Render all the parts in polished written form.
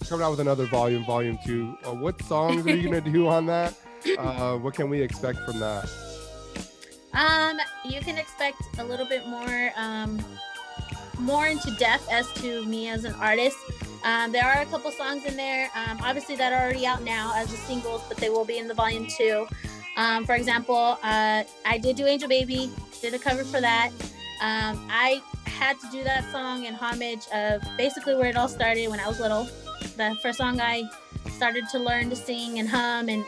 coming out with another volume 2. What songs are you gonna do on that? What can we expect from that? You can expect a little bit more into depth as to me as an artist. There are a couple songs in there, obviously that are already out now as the singles, but they will be in the volume 2. For example, I did do Angel Baby, did a cover for that. I had to do that song in homage of basically where it all started when I was little. The first song I started to learn to sing and hum, and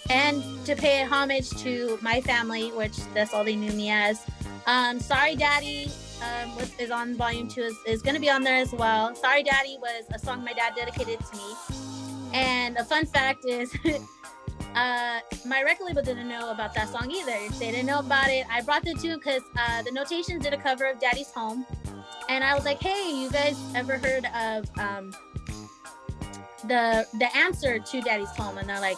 and to pay homage to my family, which that's all they knew me as. Sorry Daddy is on volume 2, is going to be on there as well. Sorry Daddy was a song my dad dedicated to me. And a fun fact is my record label didn't know about that song either. They didn't know about it. I brought the tune because the Notations did a cover of Daddy's Home, and I was like, hey, you guys ever heard of the answer to Daddy's Home? And they're like,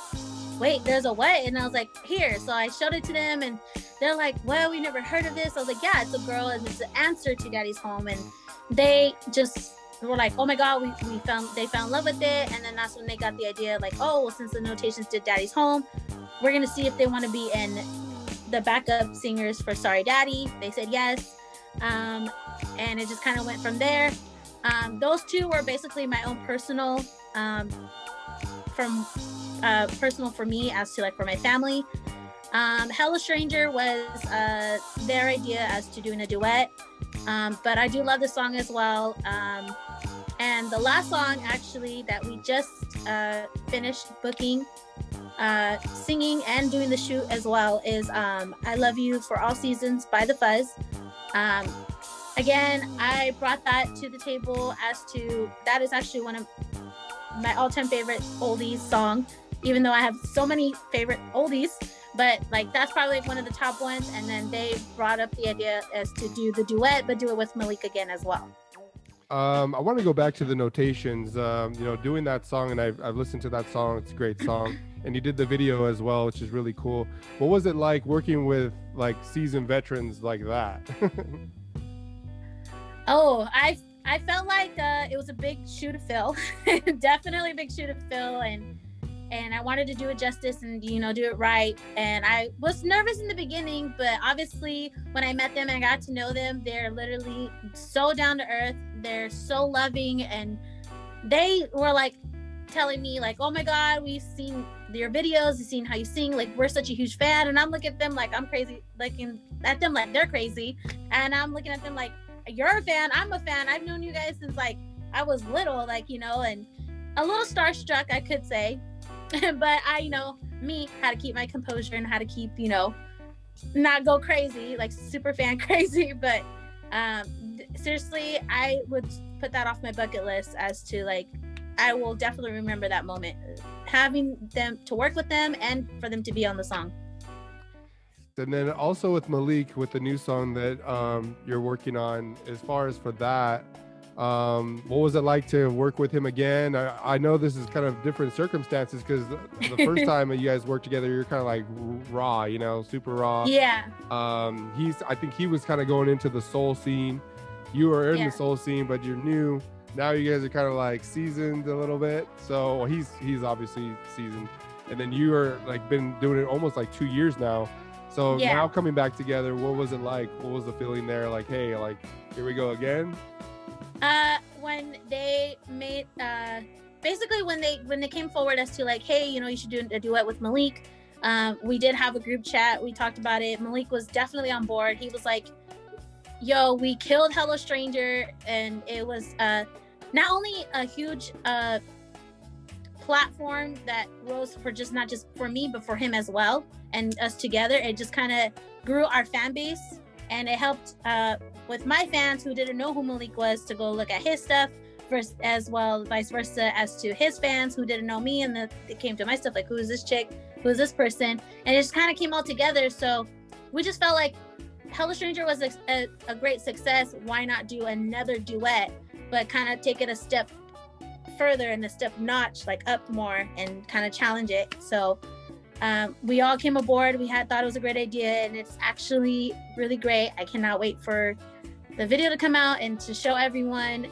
wait, there's a what? And I was like, here. So I showed it to them, and they're like, well, we never heard of this. I was like, yeah, it's a girl, and it's the answer to Daddy's Home. And they just were like, oh my God, they found love with it. And then that's when they got the idea, like, oh, well, since the Notations did Daddy's Home, we're gonna see if they want to be in the backup singers for Sorry Daddy. They said yes. And it just kind of went from there. Those two were basically my own personal personal for me, as to like for my family. Hello Stranger was their idea as to doing a duet, but I do love the song as well. And the last song actually that we just finished booking, singing and doing the shoot as well is I Love You for All Seasons by The Fuzz. Again, I brought that to the table as to that is actually one of my all-time favorite oldies song, even though I have so many favorite oldies, but like that's probably like one of the top ones. And then they brought up the idea as to do the duet, but do it with Malik again as well. I want to go back to the Notations, doing that song, and I've listened to that song. It's a great song. And you did the video as well, which is really cool. What was it like working with like seasoned veterans like that? Oh, I felt like it was a big shoe to fill. Definitely a big shoe to fill, and I wanted to do it justice and do it right. And I was nervous in the beginning, but obviously when I met them and I got to know them, they're literally so down to earth. They're so loving, and they were like telling me like, oh my God, we've seen your videos, we've seen how you sing, like we're such a huge fan. And I'm looking at them like I'm crazy, looking at them like they're crazy, and I'm looking at them like, you're a fan, I'm a fan, I've known you guys since like I was little, like and a little starstruck, I could say. But I me how to keep my composure and how to keep not go crazy, like super fan crazy. But seriously, I would put that off my bucket list as to like I will definitely remember that moment, having them to work with them and for them to be on the song. And then also with Malik, with the new song that you're working on, as far as for that, what was it like to work with him again? I know this is kind of different circumstances because the first time you guys worked together, you're kind of like raw, super raw. Yeah. I think he was kind of going into the soul scene. You were in the soul scene, but you're new. Now you guys are kind of like seasoned a little bit. So he's obviously seasoned, and then you are like been doing it almost like 2 years now. So now coming back together, what was it like? What was the feeling there? Like, hey, like here we go again. When they made basically when they came forward as to like, hey, you should do a duet with Malik. We did have a group chat. We talked about it. Malik was definitely on board. He was like, yo, we killed Hello Stranger, and it was not only a huge platform that rose for not just for me, but for him as well, and us together. It just kind of grew our fan base, and it helped with my fans who didn't know who Malik was to go look at his stuff, as well vice versa as to his fans who didn't know me, and they came to my stuff like, who is this chick, who is this person, and it just kind of came all together. So we just felt like Hello Stranger was a great success. Why not do another duet, but kind of take it a step further and a step notch, like up more, and kind of challenge it. So we all came aboard. We thought it was a great idea, and it's actually really great. I cannot wait for the video to come out and to show everyone.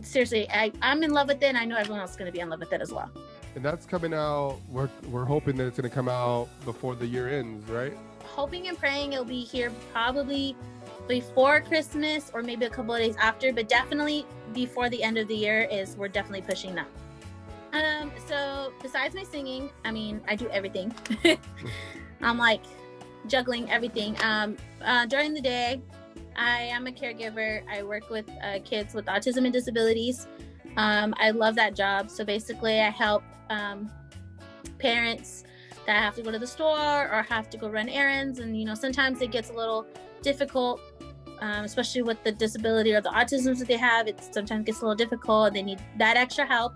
seriously, I'm in love with it, and I know everyone else is going to be in love with it as well. And that's coming out. We're hoping that it's going to come out before the year ends, right? Hoping and praying it'll be here probably before Christmas or maybe a couple of days after, but definitely before the end of the year we're definitely pushing that. So besides my singing, I mean, I do everything. I'm like juggling everything. During the day, I am a caregiver. I work with kids with autism and disabilities. I love that job. So basically I help parents that have to go to the store or have to go run errands. And, you know, sometimes it gets a little difficult, especially with the disability or the autism that they have. It sometimes gets a little difficult. They need that extra help.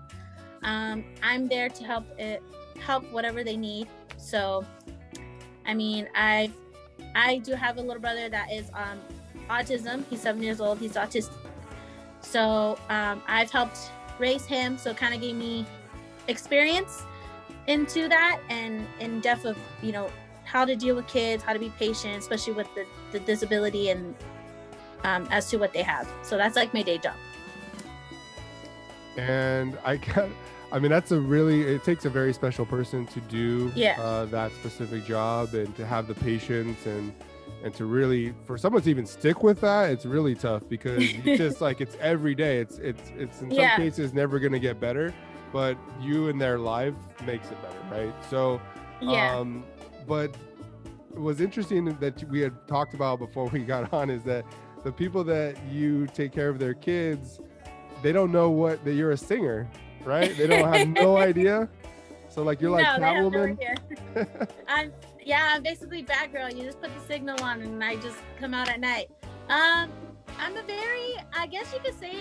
I'm there to help whatever they need. So, I mean, I do have a little brother that is autism. He's 7 years old. He's autistic. So I've helped raise him. So it kind of gave me experience into that and in depth of, you know, how to deal with kids, how to be patient, especially with the disability and as to what they have. So that's like my day job. And I mean, it takes a very special person to do that specific job, and to have the patience and to really, for someone to even stick with that, it's really tough, because it's just like, it's every day. It's in some cases never going to get better, but you in their life makes it better, right? So, but it was interesting that we had talked about before we got on, is that the people that you take care of their kids, they don't know that you're a singer, right? They don't have no idea. So like, you're like Catwoman. No, I'm basically Batgirl. You just put the signal on and I just come out at night. I'm I guess you could say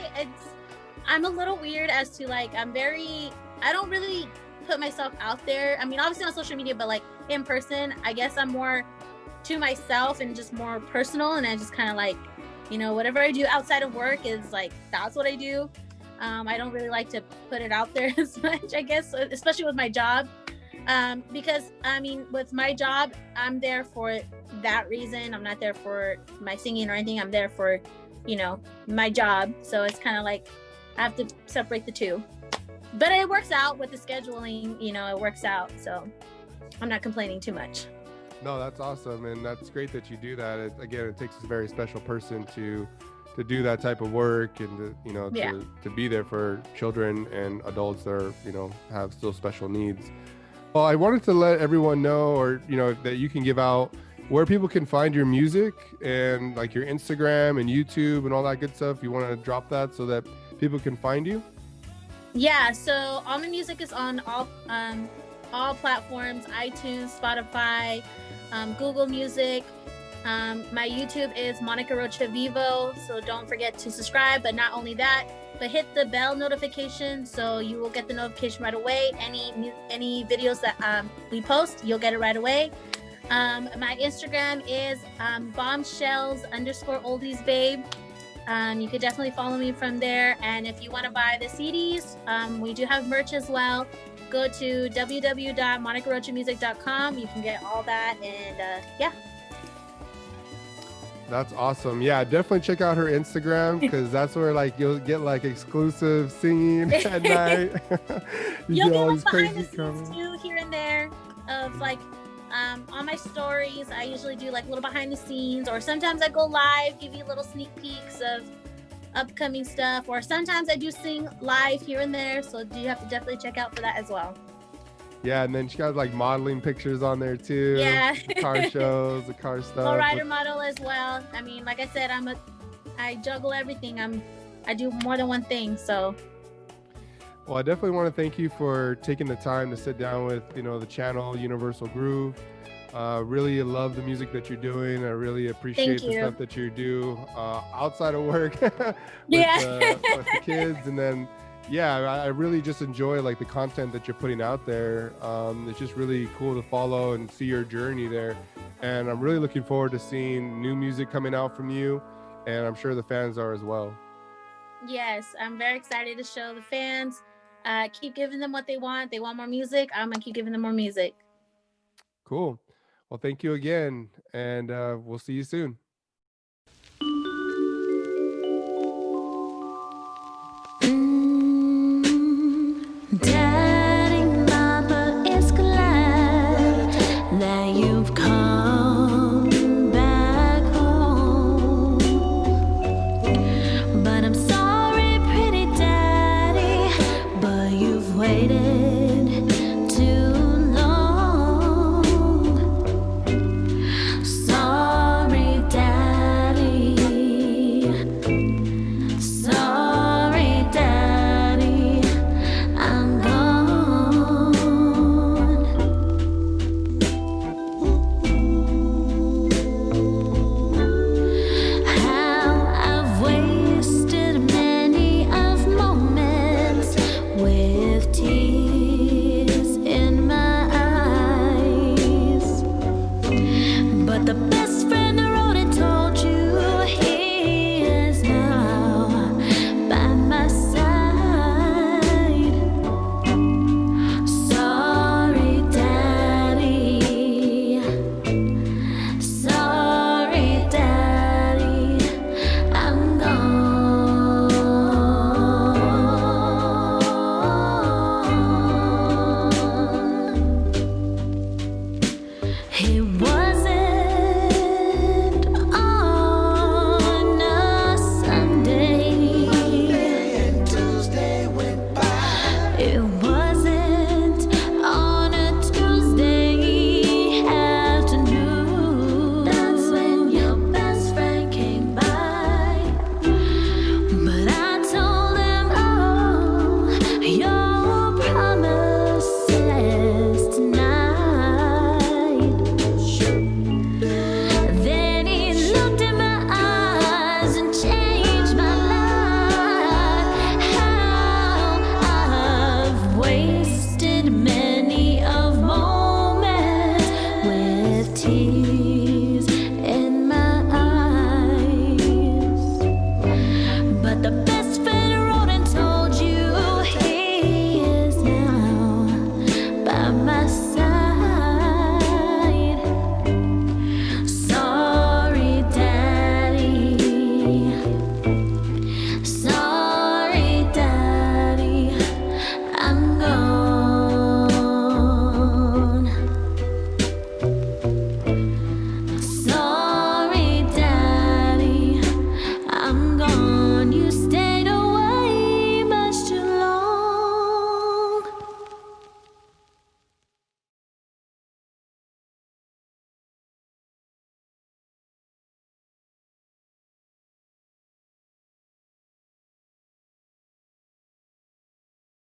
I'm a little weird as to like, I don't really put myself out there. I mean, obviously on social media, but like in person, I guess I'm more to myself and just more personal. And I just kind of like, you know, whatever I do outside of work is like, that's what I do. I don't really like to put it out there as much, I guess, especially with my job. Because I mean, with my job, I'm there for that reason. I'm not there for my singing or anything. I'm there for, you know, my job. So it's kind of like, I have to separate the two. But it works out with the scheduling, you know, it works out. So I'm not complaining too much. No, that's awesome. And that's great that you do that. It takes a very special person to do that type of work, and to be there for children and adults that are, you know, have still special needs. Well, I wanted to let everyone know, or, you know, that you can give out where people can find your music, and like your Instagram and YouTube and all that good stuff. You want to drop that so that people can find you? Yeah, so all my music is on all platforms: iTunes, Spotify, Google Music. My YouTube is Monica Rocha Vivo, so don't forget to subscribe. But not only that, but hit the bell notification so you will get the notification right away. Any videos that we post, you'll get it right away. My Instagram is bombshells_oldiesbabe. You could definitely follow me from there. And if you want to buy the CDs, we do have merch as well. Go to www.monicarochamusic.com. You can get all that, and That's awesome. Yeah, definitely check out her Instagram, because that's where like you'll get like exclusive singing at night. You'll get like behind the scenes too, here and there, of like on my stories. I usually do like little behind the scenes, or sometimes I go live, give you little sneak peeks of upcoming stuff, or sometimes I do sing live here and there. So you have to definitely check out for that as well. Yeah, and then she got like modeling pictures on there too. Yeah. The car shows, the car stuff. Lowrider model as well. I mean, like I said, I juggle everything. I do more than one thing. So. Well, I definitely want to thank you for taking the time to sit down with, you know, the channel Universoul Groove. Really love the music that you're doing. I really appreciate the stuff that you do outside of work with the kids, and then. Yeah, I really just enjoy like the content that you're putting out there. It's just really cool to follow and see your journey there. And I'm really looking forward to seeing new music coming out from you. And I'm sure the fans are as well. Yes, I'm very excited to show the fans. Keep giving them what they want. They want more music. I'm going to keep giving them more music. Cool. Well, thank you again. And we'll see you soon.